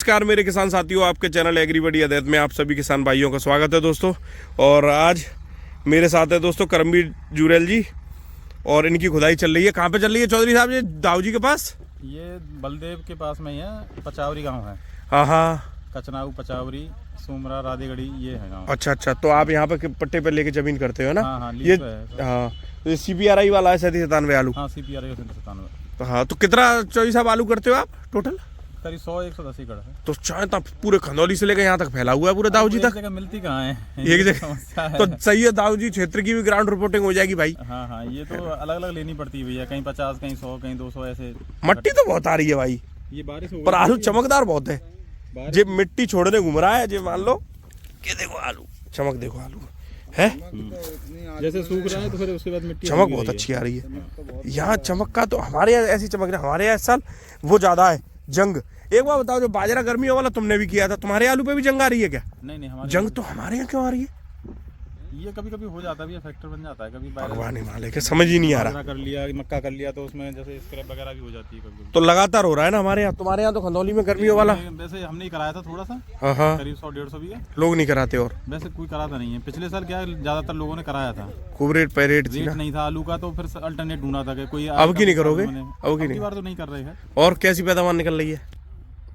नमस्कार मेरे किसान साथियों, आपके चैनल एग्रीबडी अदैत में आप सभी किसान भाइयों का स्वागत है दोस्तों। और आज मेरे साथ है दोस्तों करमवीर जुरेल जी और इनकी खुदाई चल रही है। कहाँ पे चल रही है चौधरी साहब? ये दाऊ जी के पास, ये बलदेव के पास में ही है। पचावरी गांव है। हाँ हाँ, कचनाऊ, पचावरी, सुमरा, राधेगढ़ी, ये है गांव। अच्छा अच्छा। तो आप यहाँ पे पट्टे पे लेके जमीन करते हो ना? हाँ हाँ, ये पे है। हाँ, तो ये CPRI वाला है 3797 आलू। हाँ, CPRI 97। हाँ, तो कितना चौधरी साहब आलू करते हो आप टोटल? करीब 100-110 एकड़ है। तो चाहे तब पूरे खंदौली से लेकर यहाँ तक फैला हुआ है पूरे दाऊ जी तक। जगह मिलती कहाँ है? एक जगह तो सही है। दाऊ जी क्षेत्र की भी ग्राउंड रिपोर्टिंग हो जाएगी भाई। हाँ हाँ, ये तो अलग अलग लेनी पड़ती है भैया। कहीं 50, कहीं 100, कहीं 200 ऐसे। मट्टी तो बहुत आ रही है भाई, ये बारिश हो पर आलू चमकदार बहुत है। बारिश- जे मिट्टी छोड़ने घूम रहा है, जे मान लो कि देखो आलू चमक, देखो आलू है जैसे सूख रहा है तो फिर उसके बाद मिट्टी चमक बहुत अच्छी आ रही है। यहाँ चमक का तो हमारे यहाँ ऐसी चमक रहा है। हमारे यहाँ इस साल वो ज्यादा है जंग। एक बार बताओ, जो बाजरा गर्मियों वाला तुमने भी किया था, तुम्हारे आलू पे भी जंग आ रही है क्या? नहीं नहीं, हमारे जंग तो हमारे यहाँ क्यों आ रही है? ये कभी कभी हो जाता है, फैक्टर बन जाता है कभी। भगवान ही मालिक है, समझ ही नहीं आ रहा। बाजरा कर लिया, मक्का कर लिया तो उसमें जैसे स्क्रैप वगैरह भी हो जाती है कभी। तो लगातार हो रहा है ना हमारे यहाँ। तुम्हारे यहाँ तो खंदौली में गर्मियों वाला वैसे हमने ही कराया था थोड़ा सा, हाँ हाँ, करीब 100-150 भी है। लोग नहीं कराते और वैसे कोई कराता नहीं है। पिछले साल क्या है, ज्यादातर लोगों ने कराया था। खूब रेट पे रेट थी रेट ना। नहीं था आलू का, तो फिर अल्टरनेट ढूंढा था कि कोई। अब की नहीं करोगे? अब की नहीं, बार तो नहीं कर रहे हैं। और कैसी पैदावार निकल रही है?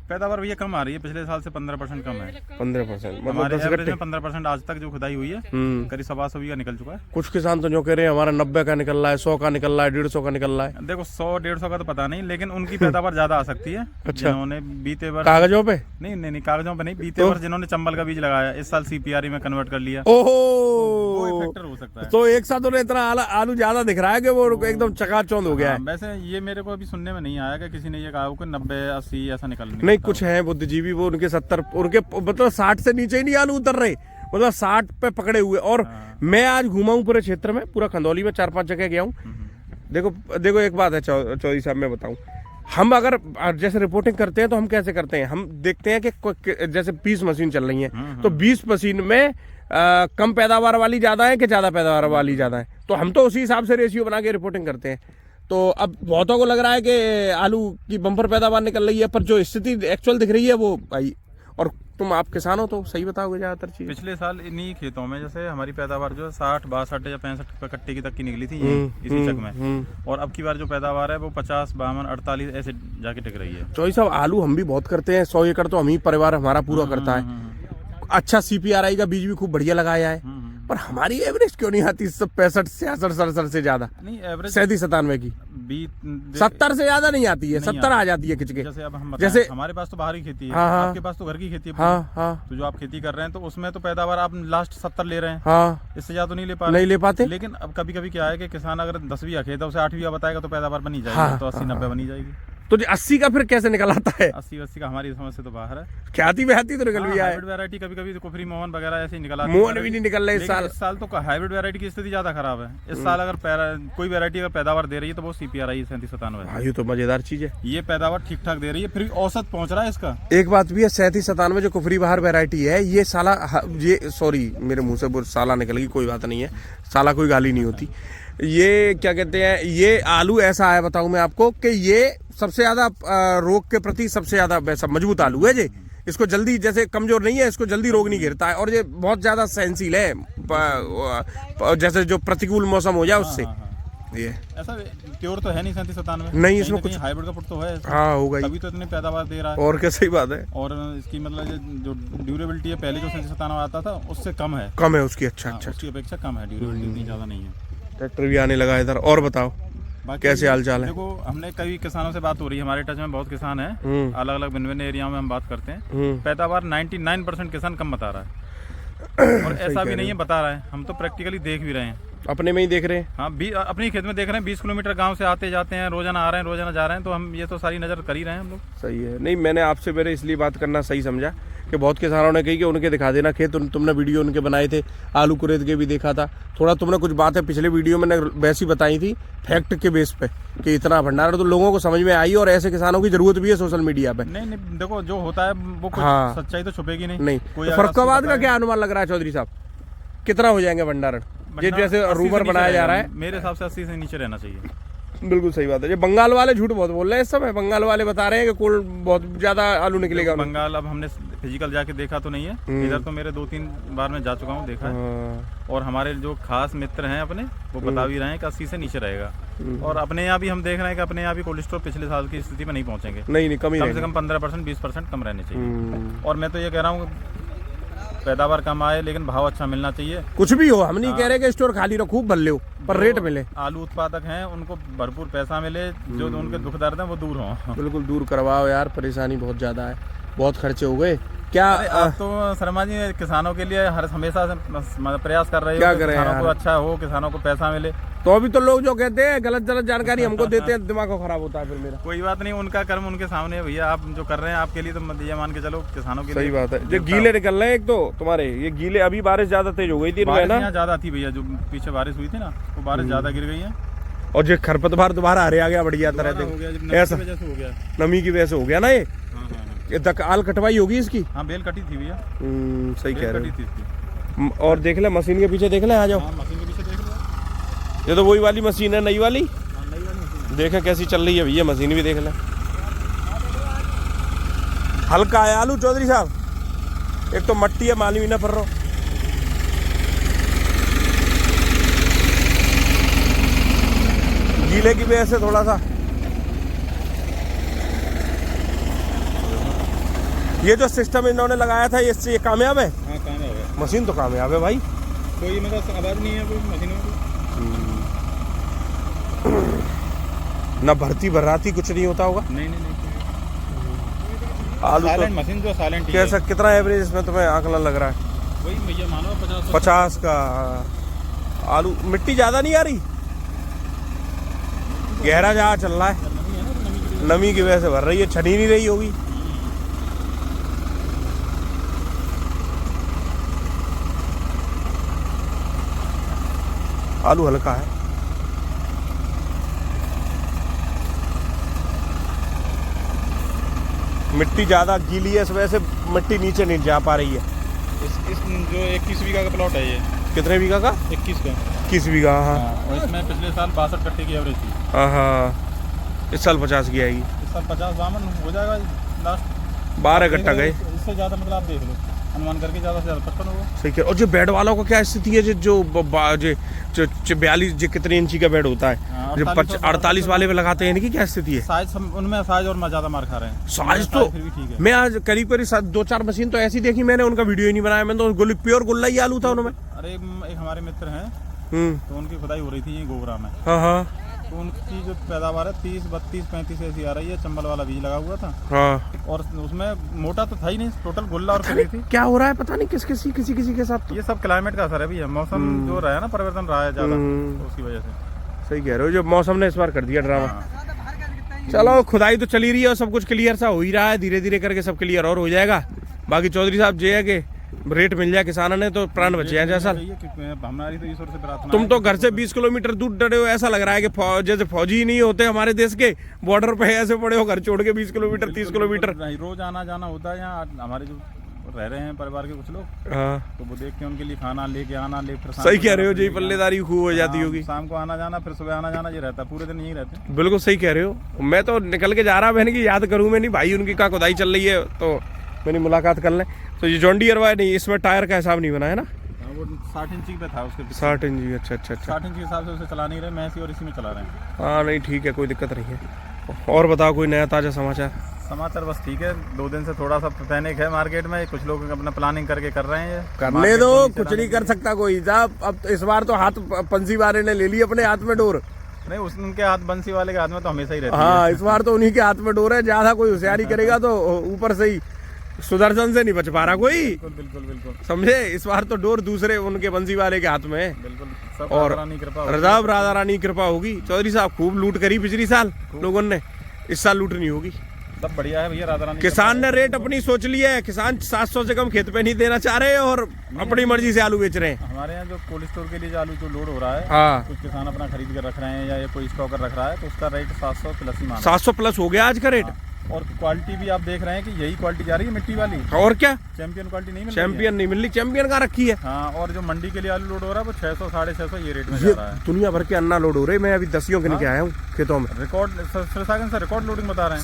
पैदावार भैया कम आ रही है, पिछले साल से 15% कम है। 15% मतलब हमारे 10 एवरेज गट्टे। में 15% आज तक जो खुदाई हुई है, करीब 125 का निकल चुका है। कुछ किसान तो जो कह रहे हैं हमारा 90 का निकल रहा है, 100 का निकल रहा है, 150 का निकल रहा है। देखो 100-150 का तो पता नहीं, लेकिन उनकी पैदावार ज्यादा आ सकती है। अच्छा। जिन्होंने बीते वर्ष कागजों पे नहीं नहीं नहीं, कागजों पे नहीं, बीते वर्ष जिन्होंने चंबल का बीज लगाया, इस साल CPRI में कन्वर्ट कर लिया, वो ओहो, फैक्टर हो सकता है। तो एक साथ उन्हें इतना आलू ज्यादा दिख रहा है कि वो एकदम चकाचौंध हो गया है। हाँ, वैसे ये मेरे को अभी सुनने में नहीं आया कि किसी ने ये कहा हो कि 90-80 ऐसा निकल नहीं, कुछ है बुद्धिजीवी, वो उनके 70, उनके मतलब 60 से नीचे ही नहीं आलू उतर रहे, मतलब 60 पे पकड़े हुए। और मैं आज घूमा हूँ पूरे क्षेत्र में, पूरा खंदौली में 4-5 जगह गया हूँ। देखो एक बात है चौधरी साहब, मैं बताऊँ, हम अगर जैसे रिपोर्टिंग करते हैं तो हम कैसे करते हैं? हम देखते हैं कि जैसे 20 मशीन चल रही हैं, तो 20 मशीन में कम पैदावार वाली ज्यादा है कि ज्यादा पैदावार वाली ज्यादा है, तो हम तो उसी हिसाब से रेशियो बना के रिपोर्टिंग करते हैं। तो अब बहुतों को लग रहा है कि आलू की बम्पर पैदावार निकल रही है, पर जो स्थिति एक्चुअल दिख रही है वो भाई, और तुम आप किसान हो तो सही बताओगे ज्यादातर चीज। पिछले साल इन्हीं खेतों में जैसे हमारी पैदावार जो है 60, 62 या 65 कट्टे की तक की निकली थी इसी चक में, और अब की बार जो पैदावार है वो 50, 52, 48 ऐसे जाके टिक रही है। चौधरी साहब, आलू हम भी बहुत करते हैं, 100 एकड़ तो हम ही परिवार हमारा पूरा करता है। अच्छा CPRI का बीज भी खूब बढ़िया लगाया है, पर हमारी एवरेज क्यों नहीं आती 65, 66, 67 से ज्यादा? नहीं, एवरेज 37-97 की 70 से ज्यादा नहीं आती है, 70 आ जाती है खिंच के। जैसे अब हम जैसे हमारे पास तो बाहर की खेती है, हाँ, हाँ, आपके पास तो घर की खेती है। हाँ हाँ तो जो आप खेती कर रहे हैं तो उसमें तो पैदावार आप लास्ट 70 ले रहे हैं, हाँ, इससे ज्यादा तो नहीं ले पा नहीं ले पाते। लेकिन अब कभी कभी क्या है कि किसान अगर 10 बीघा खेत है उसे 8 बीघा बताएगा तो पैदावार बनी जाएगी। हाँ, तो 80-90 बनी जाएगी। तो 80 का फिर कैसे निकल आता है? 80 का हमारी समझ से तो बाहर है। ख्याति बेहती तो निकल भी आए। हाइब्रिड वैरायटी कभी कभी कुफरी मोहन वगैरह ऐसे ही निकल आती है। मोहन भी नहीं निकल रहे इस साल। इस साल तो हाइब्रिड वैरायटी की स्थिति ज्यादा खराब है। इस साल अगर कोई वैरायटी अगर पैदावार दे रही है तो वो CPRI 3797 है। ये तो मजेदार चीज है। ये पैदावार ठीक ठाक दे रही है, फिर औसत पहुंच रहा है इसका। एक बात भी है, 3797 जो कुफरी बहार वैरायटी है, ये साला, ये सॉरी मेरे मुंह से वो साला निकल गई, कोई बात नहीं है, साला कोई गाली नहीं होती। ये क्या कहते हैं, ये आलू ऐसा है बताऊं मैं आपको कि ये सबसे ज्यादा रोग के प्रति सबसे ज्यादा वैसा मजबूत आलू है। ये इसको जल्दी, जैसे कमजोर नहीं है, इसको जल्दी रोग नहीं घेरता है, और ये बहुत ज्यादा सहनशील है, जैसे जो प्रतिकूल मौसम हो जाए उससे। ये ऐसा प्योर तो है नहीं 3797 नहीं, इसमें कुछ हाइब्रिड का फुट तो है। हाँ होगा ही, तभी तो इतनी पैदावार दे रहा है। और क्या, सही बात है। और इसकी मतलब जो ड्यूरेबिलिटी है, पहले जो 3797 आता था उससे कम है। कम है उसकी, अच्छा अच्छा। उसकी अपेक्षा कम है, ड्यूरेबिलिटी इतनी ज्यादा नहीं है। ट्रैक्टर भी आने लगा इधर। और बताओ कैसे हाल चाल है? देखो, हमने कई किसानों से बात हो रही है, हमारे टच में बहुत किसान हैं, अलग अलग भिन्न भिन्न एरिया में हम बात करते हैं। पैदावार 99% किसान कम बता रहा है, और ऐसा भी नहीं है बता रहा है, हम तो प्रैक्टिकली देख भी रहे हैं, अपने में ही देख रहे हैं। हाँ, अपने खेत में देख रहे हैं। 20 किलोमीटर गांव से आते जाते हैं, रोजाना आ रहे हैं, रोजाना जा रहे हैं, तो हम ये तो सारी नजर कर ही रहे हैं हम लोग। सही है। नहीं, मैंने आपसे मेरे इसलिए बात करना सही समझा कि बहुत किसानों ने कही कि उनके दिखा देना खेत, तुमने वीडियो उनके बनाए थे, आलू कुरेद के भी देखा था। थोड़ा तुमने कुछ बातें पिछले वीडियो में वैसी बताई थी फैक्ट के बेस पे कि इतना भंडारण, तो लोगों को समझ में आई, और ऐसे किसानों की जरूरत भी है सोशल मीडिया पे। नहीं, देखो जो होता है वो कुछ सच्चाई तो छुपेगी नहीं। तो फर्रुखाबाद का क्या अनुमान लग रहा है चौधरी साहब, कितना हो जाएंगे भंडारण? जैसे रूमर बनाया जा रहा है, मेरे हिसाब से 80 से नीचे रहना चाहिए। बिल्कुल सही बात है। ये बंगाल वाले झूठ बहुत बोल रहे हैं इस समय। बंगाल वाले बता रहे हैं कि कोल्ड बहुत ज्यादा आलू निकलेगा। बंगाल अब हमने फिजिकल जाके देखा तो नहीं है, इधर तो मेरे 2-3 बार मैं जा चुका हूँ, देखा है। और हमारे जो खास मित्र हैं अपने, वो बता भी रहे हैं कि 80 से नीचे रहेगा। और अपने यहाँ भी हम देख रहे हैं कि अपने यहाँ भी कोल्ड स्टोर पिछले साल की स्थिति में नहीं पहुँचेंगे। नहीं कम से कम 15% 20% कम रहने चाहिए। और मैं तो ये कह रहा हूँ पैदावार कम आए लेकिन भाव अच्छा मिलना चाहिए। कुछ भी हो, हम नहीं कह रहे कि स्टोर खाली रहो, खूब भर लो, पर रेट मिले। आलू उत्पादक हैं उनको भरपूर पैसा मिले, जो उनके दुख दर्द हैं वो दूर हों। बिल्कुल दूर करवाओ यार, परेशानी बहुत ज्यादा है, बहुत खर्चे हो गए। क्या आप तो शर्मा जी किसानों के लिए हमेशा से प्रयास कर रहे हो, क्या करें किसानों को अच्छा हो, किसानों को पैसा मिले। तो अभी तो लोग जो कहते हैं गलत जानकारी हमको देते हैं, दिमाग को खराब होता है फिर मेरा। कोई बात नहीं, उनका कर्म उनके सामने है भैया। आप जो कर रहे हैं आपके लिए, तो ये मान के चलो किसानों के लिए सही बात है। जो गीले निकल रहे हैं एक तो तुम्हारे ये गीले, अभी बारिश ज्यादा तेज हो गई थी ना, यहाँ ज्यादा थी भैया, जो पीछे बारिश हुई थी ना, वो बारिश ज्यादा गिर गई है। और जो खरपतवार दोबारा हरे आ गया बढ़िया तरह से, ऐसा हो गया, नमी की वजह से हो गया ना ये। आल कटवाई होगी इसकी। हाँ बेल कटी थी भैया। सही कह रहे हो। और देख ले मशीन के पीछे, देख ले, आ जाओ। मशीन के पीछे देख लो, ये तो वही वाली मशीन है, नई वाली। नई वाली मशीन देखे कैसी चल रही है भैया, मशीन भी देख ले। हल्का है आलू चौधरी साहब, एक तो मट्टी है, मालूम ही ना पर रहा। गीले की वजह से थोड़ा सा ये जो सिस्टम इन्होंने लगाया था ये कामयाब है। हाँ कामयाब है, मशीन तो कामयाब है भाई। कोई मतलब आवाज नहीं है कोई मशीनों की। ना भर्ती भर्राती कुछ नहीं होता होगा। नहीं आलू तो मशीन जो साइलेंट कैसा, कितना एवरेज इसमें तुम्हें आंकलन लग रहा है? वही भैया मानो 50 का। आलू मिट्टी ज्यादा नहीं आ रही, गहरा जहाँ चल रहा है, नमी की वजह से भर रही है, छनी नहीं रही होगी। आलू हल्का है। मिट्टी ज्यादा गीली है, इस वजह से मिट्टी नीचे नहीं जा पा रही है। इस जो 21 बीघा का प्लॉट है ये। कितने बीघा का? 21 का। 21 बीघा। हाँ, और इसमें पिछले साल 62 कट्टे की एवरेज थी। हाँ, इस साल 50 की आएगी। इस साल 50 बामन हो जाएगा लास्ट। 12 कट्टा गए, इससे ज्यादा मतलब आप देख लो, अनुमान करके ज्यादा से ज्यादा 55 होगा। सही है। और जो बेड वालों का क्या स्थिति है? जो 42 जो कितने इंची का बेड होता है, जो 48 वाले पे लगाते हैं, इनकी क्या स्थिति है? साइज उनमें साइज और ज्यादा मार खा रहे हैं। साइज तो फिर भी ठीक है। मैं आज करीब 2-4 मशीन तो ऐसी देखी मैंने, उनका वीडियो ही नहीं बनाया मैंने, तो प्योर गुल्ला ही आलू था उनमें। अरे एक हमारे मित्र हैं, तो उनकी खुदाई हो रही थी ये गोबरा में। हाँ, तो उनकी जो पैदावार है 30, 32, 35 ऐसी आ रही है। चंबल वाला बीज लगा हुआ था। हाँ, और उसमें मोटा तो था ही नहीं, टोटल गुल्ला और कली थी। क्या हो रहा है पता नहीं, किसी के साथ तो। ये सब क्लाइमेट का असर है भैया, मौसम जो रहा है ना, परिवर्तन रहा है ज्यादा, तो उसकी वजह से। सही कह रहे हो, जो मौसम ने इस बार कर दिया ड्रामा। चलो खुदाई तो चली रही है और सब कुछ क्लियर सा हो ही रहा है, धीरे धीरे करके सब क्लियर और हो जाएगा। बाकी चौधरी साहब ये है कि रेट मिल जाए किसानों ने तो प्राण बचे हैं। जैसा हमारी तो ईश्वर से प्रार्थना, तुम तो घर से 20 किलोमीटर दूर डरे हो, ऐसा लग रहा है कि जैसे फौजी ही नहीं होते हमारे देश के, बॉर्डर पे ऐसे पड़े हो घर छोड़ के 20 किलोमीटर 30 किलोमीटर। रोज आना जाना होता है यहाँ। हमारे जो रह रहे हैं परिवार के कुछ लोग, हाँ, तो वो देख के उनके लिए खाना लेके आना, फिर सही कह रहे हो, जी पल्लेदारी खूब हो जाती होगी। शाम को आना जाना, फिर सुबह आना जाना, ये रहता है, पूरे दिन यही रहते। बिल्कुल सही कह रहे हो। मैं तो निकल के जा रहा बहन की याद करूँ मैं, नहीं भाई उनकी का खुदाई चल रही है तो मैंने मुलाकात कर लें। तो ये जॉन डियर वाला नहीं, इसमें टायर का हिसाब नहीं बना है ना? वो 60 इंची पे था उसके। 60 इंची, अच्छा। 60 इंच के हिसाब से उसे चला नहीं रहे, मैं इसी और इसी में चला रहे हैं। हाँ नहीं ठीक है, कोई दिक्कत नहीं है। और बताओ कोई नया ताज़ा समाचार? समाचार बस ठीक है, 2 दिन से थोड़ा सा पैनिक है मार्केट में, कुछ लोग अपना प्लानिंग करके कर रहे हैं। करने दो, कुछ नहीं कर सकता कोई साहब। अब इस बार तो हाथ पंसी वाले ने ले ली अपने हाथ में डोर। नहीं, उनके हाथ, बंसी वाले के हाथ में तो हमेशा ही रहती है। हाँ, इस बार तो उन्हीं के हाथ में डोर है। ज्यादा कोई होशियारी करेगा तो ऊपर से ही सुदर्शन से नहीं बच पा रहा कोई। बिल्कुल समझे, इस बार तो डोर दूसरे उनके बंसी वाले के हाथ में है। बिल्कुल। और रजाब राधा रानी कृपा होगी। चौधरी साहब खूब लूट करी पिछली साल लोगों ने, इस साल लूट नहीं होगी। सब बढ़िया है भैया, राधा रानी। किसान ने रेट अपनी सोच लिया है, किसान 700 से कम खेत पे नहीं देना चाह रहे और अपनी मर्जी से आलू बेच रहे हैं। हमारे यहाँ जो कोल्ड स्टोर के लिए जो आलू जो लोड हो रहा है, हाँ, कुछ किसान अपना खरीद कर रख रहे हैं या कोई स्टॉकर रख रहा है, तो उसका रेट 700 प्लस ही मांग। 700 प्लस हो गया आज का रेट। और क्वालिटी भी आप देख रहे हैं कि यही क्वालिटी जा रही है मिट्टी वाली, और क्या चैंपियन क्वालिटी नहीं मिल रही है। चैंपियन नहीं मिल रही, चैंपियन कहाँ रखी है। हाँ, और जो मंडी के लिए आलू लोड हो रहा है वो 600 650 ये रेट में जा रहा है। दुनिया भर के अन्ना लोड हो रहे, मैं अभी दसियों के निकल आया हूँ खेतों में। रिकॉर्ड सिरसागंज से रिकॉर्ड लोडिंग बता रहे हैं।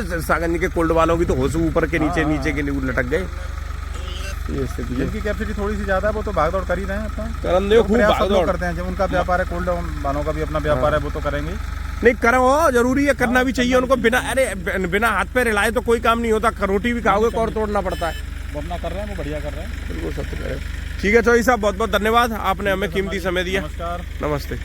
सिरसागंज के कोल्ड वालों की तो होश ऊपर के नीचे, नीचे के लटक गए। ये स्थिति है। जिनकी कैपेसिटी थोड़ी सी ज्यादा है वो तो भागदौड़ कर ही रहे हैं अपना, करन दो, खूब भागदौड़ करते हैं। जब उनका व्यापार है, कोल्ड वालों का भी अपना व्यापार है, वो तो करेंगे। नहीं करो, जरूरी है, करना भी चाहिए उनको। बिना बिना हाथ पे रिलाए तो कोई काम नहीं होता। रोटी भी खाओगे और तोड़ना पड़ता है। वो अपना कर रहे हैं, वो बढ़िया कर रहे हैं, बिल्कुल सत्य कह रहे हैं। ठीक है चौधरी साहब, बहुत बहुत धन्यवाद, आपने हमें कीमती समय दिया। नमस्कार, नमस्ते।